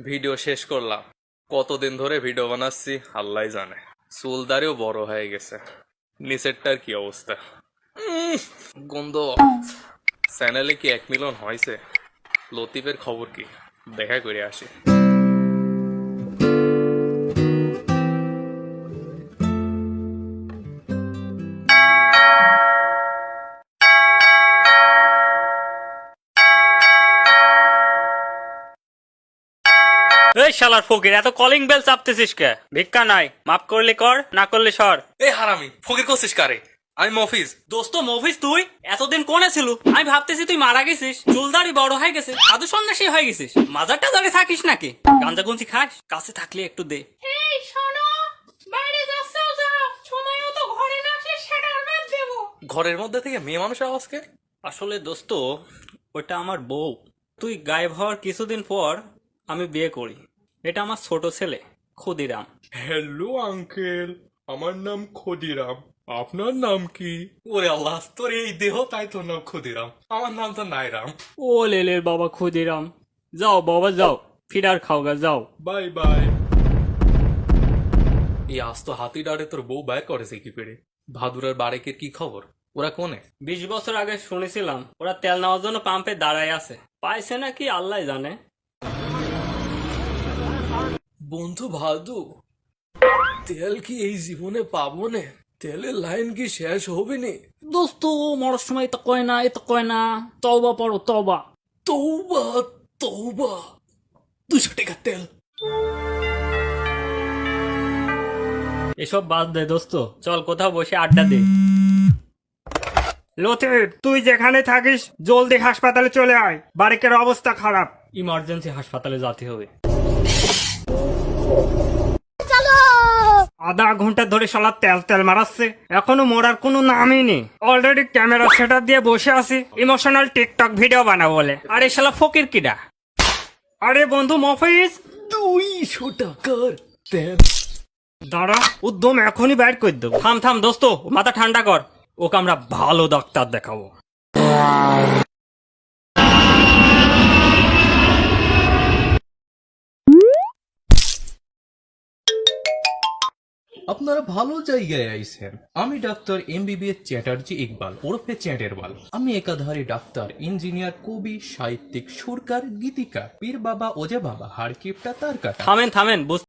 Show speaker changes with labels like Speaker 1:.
Speaker 1: Video শেষ করলাম। কতদিন ধরে ভিডিও বানাচ্ছি আল্লাহ জানে। চুলদারিও বড় হয়ে গেছে। নিচেরটার কি অবস্থা? গন্ধ। চ্যানেলে কি 1 মিলিয়ন হয়েছে? লতিফের খবর কি? দেখা করে আসি।
Speaker 2: এই শালার ফকির, এত কলিং বেল চাপতেছিস কে? ভিক্ষা নাই, মাফ করলে কর, না করলে সর।
Speaker 1: এই হারামি, ফকির করছিস কারে? আমি মফিজ।
Speaker 2: দোস্ত মফিজ, তুই এতদিন কোনে ছিল? আমি ভাবতেছি তুই মারা গেছিস, চুলদাড়ি বড় হয়ে গেছে, সাধু সন্ন্যাসী হয়ে গেছিস। মাজারটা দাঁড়িয়ে থাকিস নাকি? গাঞ্জা গুঞ্জি খাস? কাছে থাকলে একটু দে।
Speaker 3: এই শোনো, বাইরে যাচ্ছো যাও, সময় মতো ঘরে না আসলে সেটার বাদ দেবো।
Speaker 1: ঘরের মধ্যে থেকে মেয়ে মানুষের আওয়াজকে?
Speaker 2: আসলে দোস্ত, ওটা আমার বউ। তুই গায়েব হওয়ার কিছুদিন পর আমি বিয়ে করি। এটা আমার ছোট ছেলে ক্ষুদিরাম।
Speaker 4: হ্যালো আঙ্কেল, আমার নাম ক্ষুদিরাম। আপনার নাম কি?
Speaker 1: ওরে আল্লাহ, তোর এই দেহ তাই তোর নাম ক্ষুদিরাম, আমার নাম তো নাইরাম।
Speaker 2: ও লেলের বাবা ক্ষুদিরাম, যাও বাবা যাও, ফিডার খাওগা যাও।
Speaker 4: Bye bye.
Speaker 1: এই আস্ত হাতি ডাড়ে তোর বউ বাইর করেছে কি করে? ভাদুরের বাড়িকে কি খবর? ওরা কোনে?
Speaker 2: 20 বছর আগে শুনেছিলাম ওরা তেল নেওয়ার জন্য পাম্পে দাঁড়ায় আছে। পাইছে নাকি আল্লাহ জানে।
Speaker 1: বন্ধু ভাদু, তেল কি এই জীবনে পাবো নে? তেলের লাইন কি শেষ হবে নি?
Speaker 2: দোস্ত মরার সময় তো কয় না, এত কয় না, তওবা পড়ো তওবা।
Speaker 1: তৌবা তৌবা, 200 টাকা তেল।
Speaker 2: এসব বাদ দে দোস্ত, চল কোথাও বসে আড্ডা দে। লতিফ, তুই যেখানে থাকিস জলদি হাসপাতালে চলে আয়, বাড়ির অবস্থা খারাপ, ইমার্জেন্সি হাসপাতালে যেতে হবে। আধা ঘন্টা ধরে শালা তেল তেল মারাচ্ছে, এখনো মরার কোনো নামই নেই। অলরেডি ক্যামেরা সেটআপ দিয়ে বসে আছি ইমোশনাল টিকটক ভিডিও বানাবো বলে। আরে শালা ফকির কিডা? আরে বন্ধু মফিজ,
Speaker 1: 200 টাকার তেল।
Speaker 2: দাঁড়া, উদ্যম এখনই বাইর করে দেবো। থাম থাম দোস্ত, মাথা ঠান্ডা কর, ওকে আমরা ভালো ডাক্তার দেখাবো।
Speaker 5: আপনারা ভালো জায়গায় আইছেন। আমি ডাক্তার MBBS চ্যাটার্জি ইকবাল ওরফে চ্যাটেরবাল। আমি একাধারে ডাক্তার, ইঞ্জিনিয়ার, কবি, সাহিত্যিক, সুরকার, গীতিকার, পীর বাবা, ওজে বাবা, হাড়কিপটা, তার কাটা।
Speaker 2: থামেন থামেন,